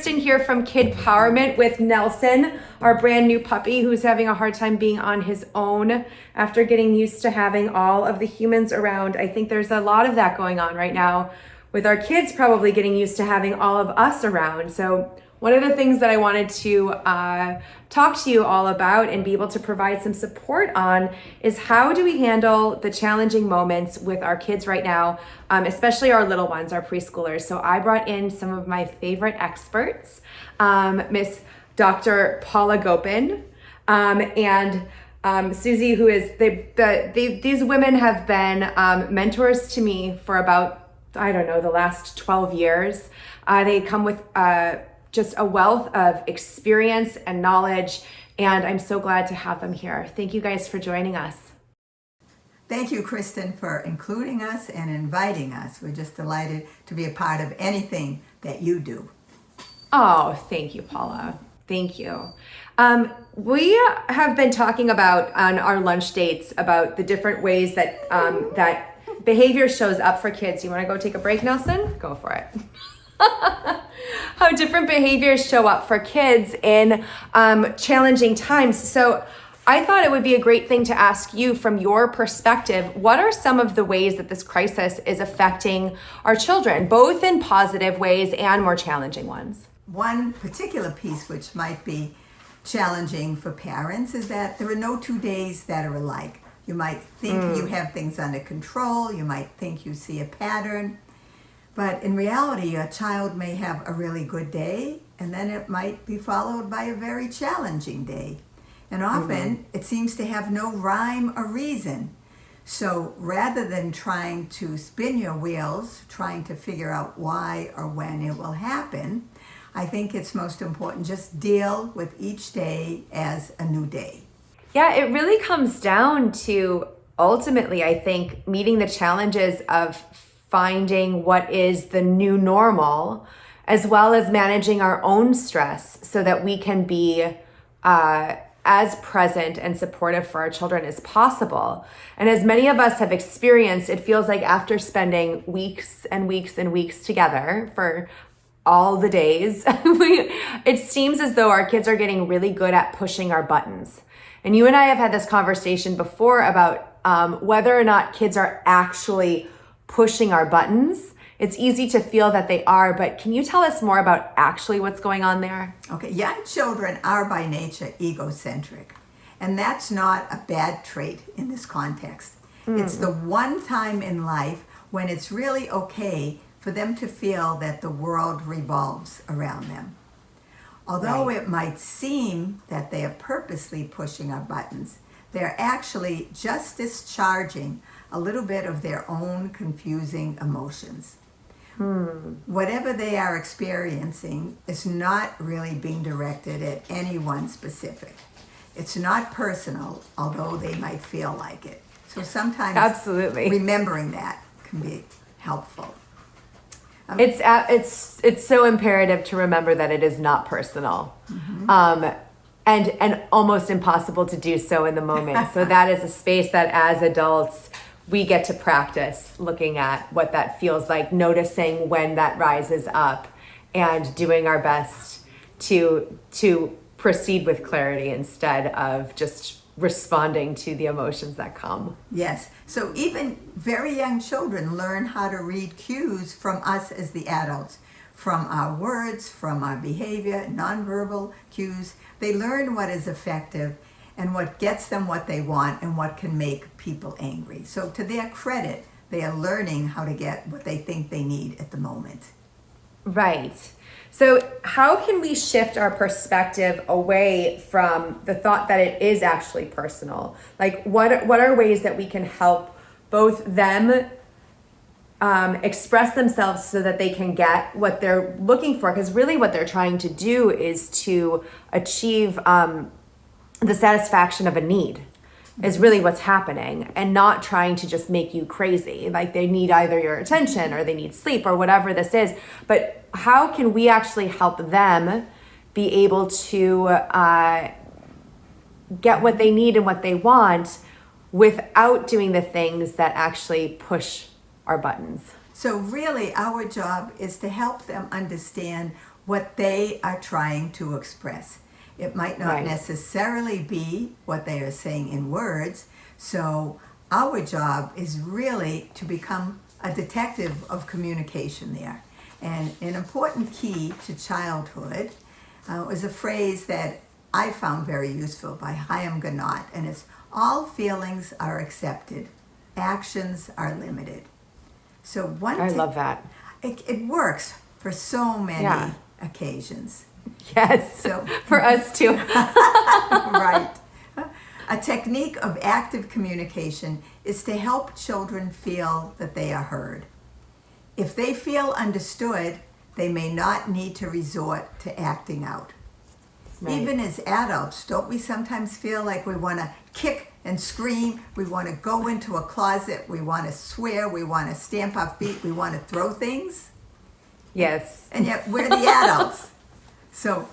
Christyn here from Kid Powerment with Nelson, our brand new puppy who's having a hard time being on his own after getting used to having all of the humans around. I think there's a lot of that going on right now with our kids probably getting used to having all of us around. So one of the things that I wanted to talk to you all about and be able to provide some support on is how do we handle the challenging moments with our kids right now, especially our little ones, our preschoolers. So I brought in some of my favorite experts, Miss Dr. Paula Gopin and Suzi, who is, these women have been mentors to me for about, I don't know, the last 12 years. They come with just a wealth of experience and knowledge, and I'm so glad to have them here. Thank you guys for joining us. Thank you, Christyn, for including us and inviting us. We're just delighted to be a part of anything that you do. Oh, thank you, Paula. Thank you. We have been talking about on our lunch dates about the different ways that that behavior shows up for kids. You want to go take a break, Nelson? Go for it. How different behaviors show up for kids in challenging times. So I thought it would be a great thing to ask you from your perspective, what are some of the ways that this crisis is affecting our children, both in positive ways and more challenging ones? One particular piece which might be challenging for parents is that there are no 2 days that are alike. You might think you have things under control, you might think you see a pattern, but in reality, your child may have a really good day, and then it might be followed by a very challenging day. And often, it seems to have no rhyme or reason. So rather than trying to spin your wheels, trying to figure out why or when it will happen, I think it's most important just deal with each day as a new day. Yeah, it really comes down to ultimately, I think, meeting the challenges of finding what is the new normal, as well as managing our own stress so that we can be as present and supportive for our children as possible. And as many of us have experienced, it feels like after spending weeks and weeks and weeks together for all the days, it seems as though our kids are getting really good at pushing our buttons. And you and I have had this conversation before about whether or not kids are actually pushing our buttons. It's easy to feel that they are, but can you tell us more about actually what's going on there? Okay, young children are by nature egocentric, and that's not a bad trait in this context. It's the one time in life when it's really okay for them to feel that the world revolves around them. Although it might seem that they are purposely pushing our buttons, they're actually just discharging a little bit of their own confusing emotions. Whatever they are experiencing is not really being directed at anyone specific. It's not personal, although they might feel like it. So sometimes Absolutely. remembering that can be helpful. It's so imperative to remember that it is not personal. And almost impossible to do so in the moment. So that is a space that as adults, we get to practice looking at what that feels like, noticing when that rises up, and doing our best to proceed with clarity instead of just responding to the emotions that come. Yes. So even very young children learn how to read cues from us as the adults, from our words, from our behavior, nonverbal cues. They learn what is effective and what gets them what they want and what can make people angry. So to their credit, they are learning how to get what they think they need at the moment. Right. So how can we shift our perspective away from the thought that it is actually personal? Like what are ways that we can help both them express themselves so that they can get what they're looking for? Because really what they're trying to do is to achieve the satisfaction of a need is really what's happening, and not trying to just make you crazy. Like they need either your attention or they need sleep or whatever this is. But how can we actually help them be able to get what they need and what they want without doing the things that actually push our buttons? So really our job is to help them understand what they are trying to express. It might not Right. necessarily be what they are saying in words. So our job is really to become a detective of communication there. And an important key to childhood was a phrase that I found very useful by Chaim Ganot, and it's all feelings are accepted, actions are limited. So I love that. It works for so many occasions. Yes. So for us too. right. A technique of active communication is to help children feel that they are heard. If they feel understood, they may not need to resort to acting out. Right. Even as adults, don't we sometimes feel like we want to kick and scream, we want to go into a closet, we want to swear, we want to stamp our feet, we want to throw things? Yes. And yet we're the adults. So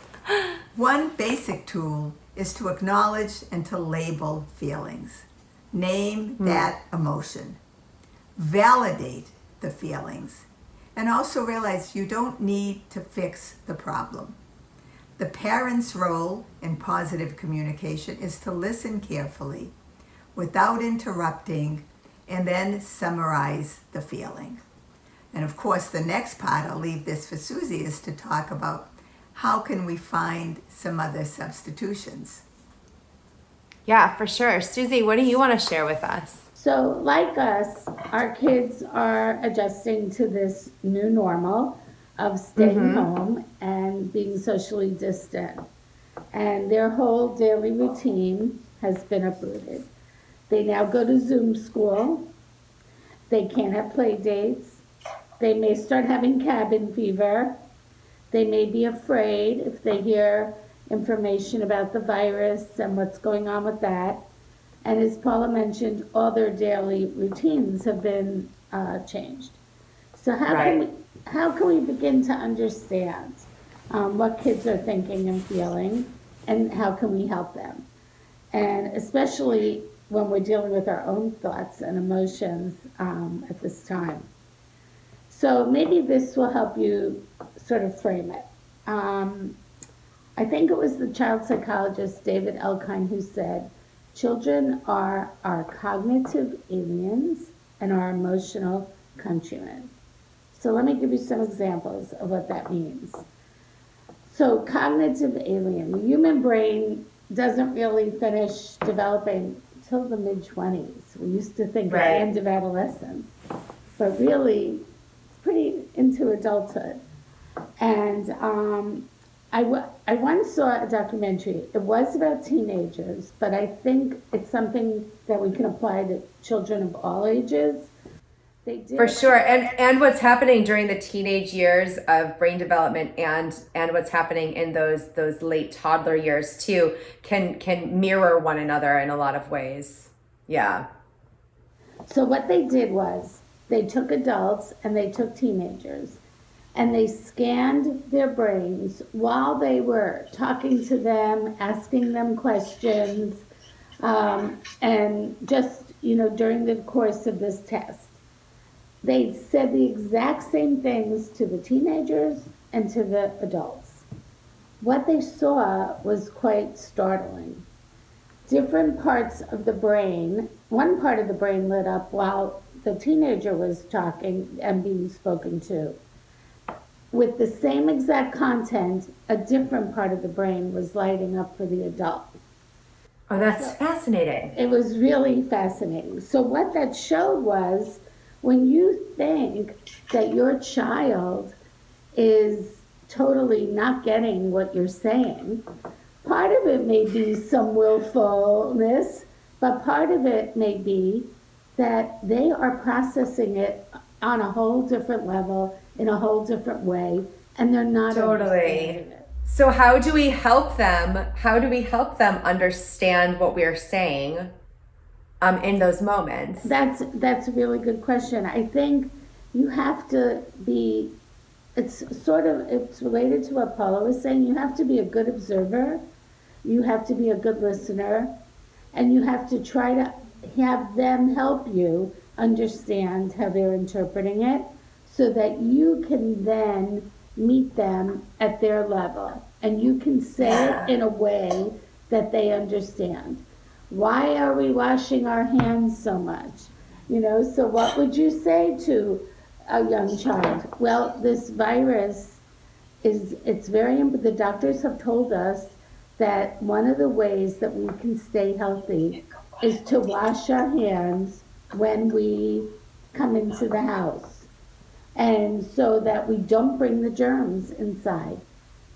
one basic tool is to acknowledge and to label feelings. Name that emotion. Validate the feelings. And also realize you don't need to fix the problem. The parent's role in positive communication is to listen carefully without interrupting and then summarize the feeling. And of course, the next part, I'll leave this for Suzi, is to talk about how can we find some other substitutions. Yeah, for sure. Suzi, what do you want to share with us? So, like us, our kids are adjusting to this new normal of staying home and being socially distant. And their whole daily routine has been uprooted. They now go to Zoom school. They can't have play dates. They may start having cabin fever. They may be afraid if they hear information about the virus and what's going on with that. And as Paula mentioned, all their daily routines have been changed. So how can we begin to understand what kids are thinking and feeling, and how can we help them? And especially when we're dealing with our own thoughts and emotions at this time. So maybe this will help you sort of frame it. I think it was the child psychologist David Elkind who said, children are our cognitive aliens and our emotional countrymen. So let me give you some examples of what that means. So cognitive alien, the human brain doesn't really finish developing until the mid-20s. We used to think at the end of adolescence, but really pretty into adulthood. And I once saw a documentary. It was about teenagers, but I think it's something that we can apply to children of all ages. They did For sure. And what's happening during the teenage years of brain development and what's happening in those late toddler years too can mirror one another in a lot of ways. Yeah. So what they did was they took adults and they took teenagers and they scanned their brains while they were talking to them, asking them questions, and just, during the course of this test. They said the exact same things to the teenagers and to the adults. What they saw was quite startling. Different parts of the brain, one part of the brain lit up while the teenager was talking and being spoken to. With the same exact content, a different part of the brain was lighting up for the adult. Oh, that's fascinating. It was really fascinating. So what that showed was, when you think that your child is totally not getting what you're saying, part of it may be some willfulness, but part of it may be that they are processing it on a whole different level, in a whole different way, and they're not understanding it. So how do we help them? How do we help them understand what we're saying in those moments? That's a really good question. I think you have to be, it's related to what Paula was saying. You have to be a good observer, you have to be a good listener, and you have to try to have them help you understand how they're interpreting it, so that you can then meet them at their level. And you can say it in a way that they understand. Why are we washing our hands so much? So what would you say to a young child? Well, this virus it's the doctors have told us that one of the ways that we can stay healthy is to wash our hands when we come into the house. And so that we don't bring the germs inside,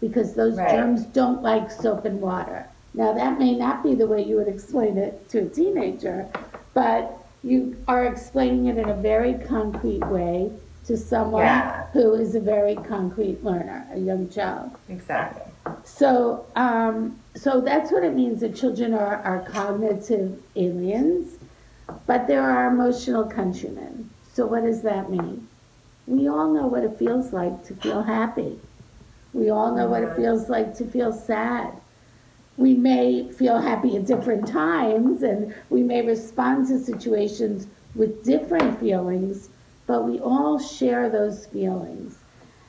because those germs don't like soap and water. Now, that may not be the way you would explain it to a teenager, but you are explaining it in a very concrete way to someone who is a very concrete learner, a young child. Exactly. So that's what it means that children are cognitive aliens, but there are emotional countrymen. So what does that mean? We all know what it feels like to feel happy. We all know what it feels like to feel sad. We may feel happy at different times, and we may respond to situations with different feelings, but we all share those feelings.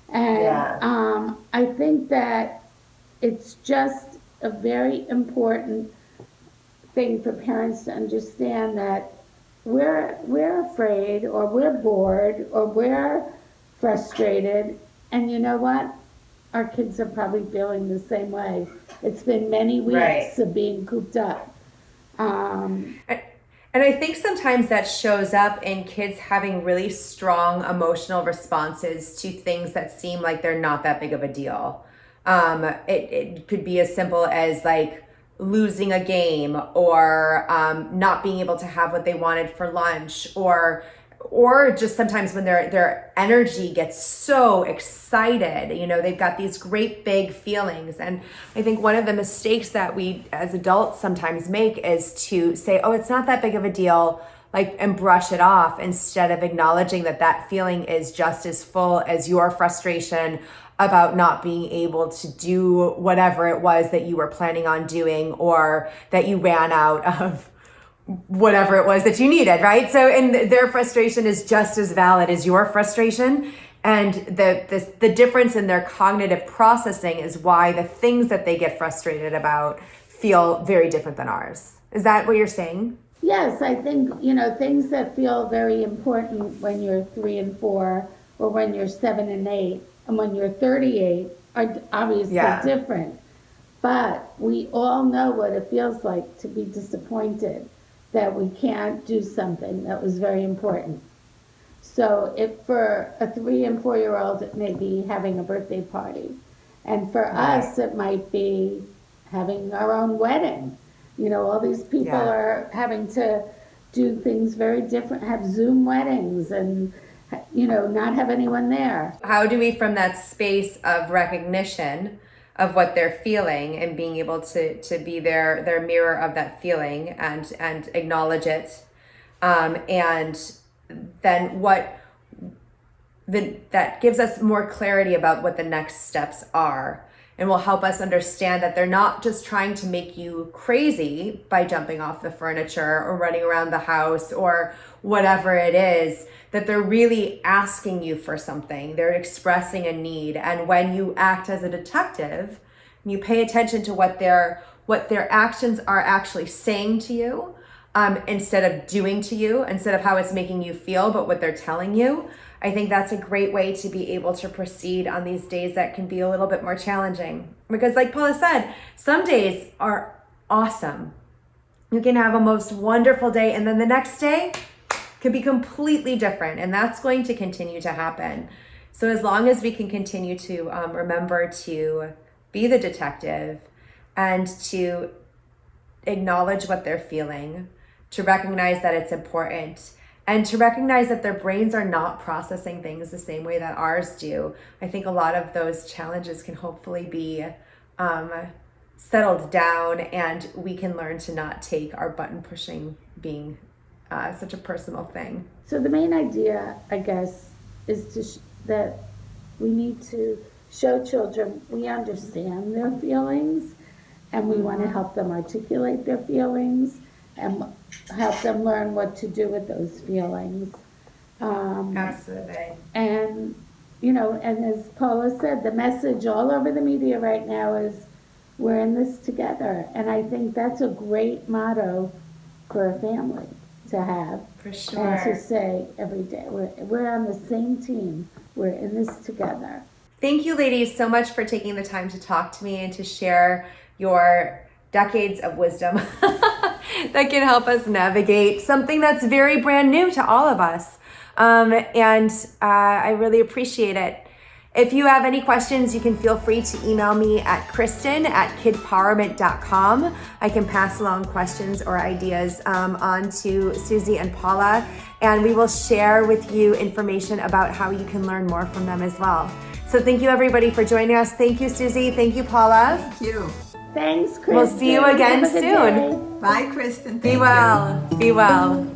And I think that it's just a very important thing for parents to understand that we're afraid, or we're bored, or we're frustrated, and you know what? Our kids are probably feeling the same way. It's been many weeks of being cooped up. And I think sometimes that shows up in kids having really strong emotional responses to things that seem like they're not that big of a deal. It could be as simple as like losing a game, or not being able to have what they wanted for lunch, or just sometimes when their energy gets so excited, they've got these great big feelings. And I think one of the mistakes that we as adults sometimes make is to say, oh, it's not that big of a deal, and brush it off, instead of acknowledging that feeling is just as full as your frustration about not being able to do whatever it was that you were planning on doing, or that you ran out of whatever it was that you needed, right? So, and their frustration is just as valid as your frustration. And the difference in their cognitive processing is why the things that they get frustrated about feel very different than ours. Is that what you're saying? Yes, I think, things that feel very important when you're 3 and 4, or when you're 7 and 8, and when you're 38 are obviously different. But we all know what it feels like to be disappointed that we can't do something that was very important. So if for a 3 and 4-year-old, it may be having a birthday party. And for us, it might be having our own wedding. All these people are having to do things very different, have Zoom weddings, and not have anyone there. How do we, from that space of recognition of what they're feeling, and being able to be their mirror of that feeling, and acknowledge it, and then that gives us more clarity about what the next steps are, and will help us understand that they're not just trying to make you crazy by jumping off the furniture or running around the house or whatever it is, that they're really asking you for something. They're expressing a need. And when you act as a detective, and you pay attention to what their actions are actually saying to you, instead of doing to you, instead of how it's making you feel, but what they're telling you, I think that's a great way to be able to proceed on these days that can be a little bit more challenging. Because like Paula said, some days are awesome. You can have a most wonderful day, and then the next day can be completely different, and that's going to continue to happen. So as long as we can continue to remember to be the detective, and to acknowledge what they're feeling, to recognize that it's important, and to recognize that their brains are not processing things the same way that ours do, I think a lot of those challenges can hopefully be settled down, and we can learn to not take our button pushing being such a personal thing. So the main idea, I guess, is that we need to show children we understand their feelings, and we want to help them articulate their feelings, and help them learn what to do with those feelings. Absolutely. And, and as Paula said, the message all over the media right now is we're in this together. And I think that's a great motto for a family to have. For And sure. to say every day, we're on the same team. We're in this together. Thank you, ladies, so much for taking the time to talk to me and to share your decades of wisdom that can help us navigate something that's very brand new to all of us. I really appreciate it. If you have any questions, you can feel free to email me at Christyn@kidpowerment.com. I can pass along questions or ideas on to Suzi and Paula, and we will share with you information about how you can learn more from them as well. So thank you, everybody, for joining us. Thank you, Suzi. Thank you, Paula. Thank you. Thanks, Christyn. We'll see you again Have a good soon. day. Bye, Christyn. Be Thank you. well. Be well.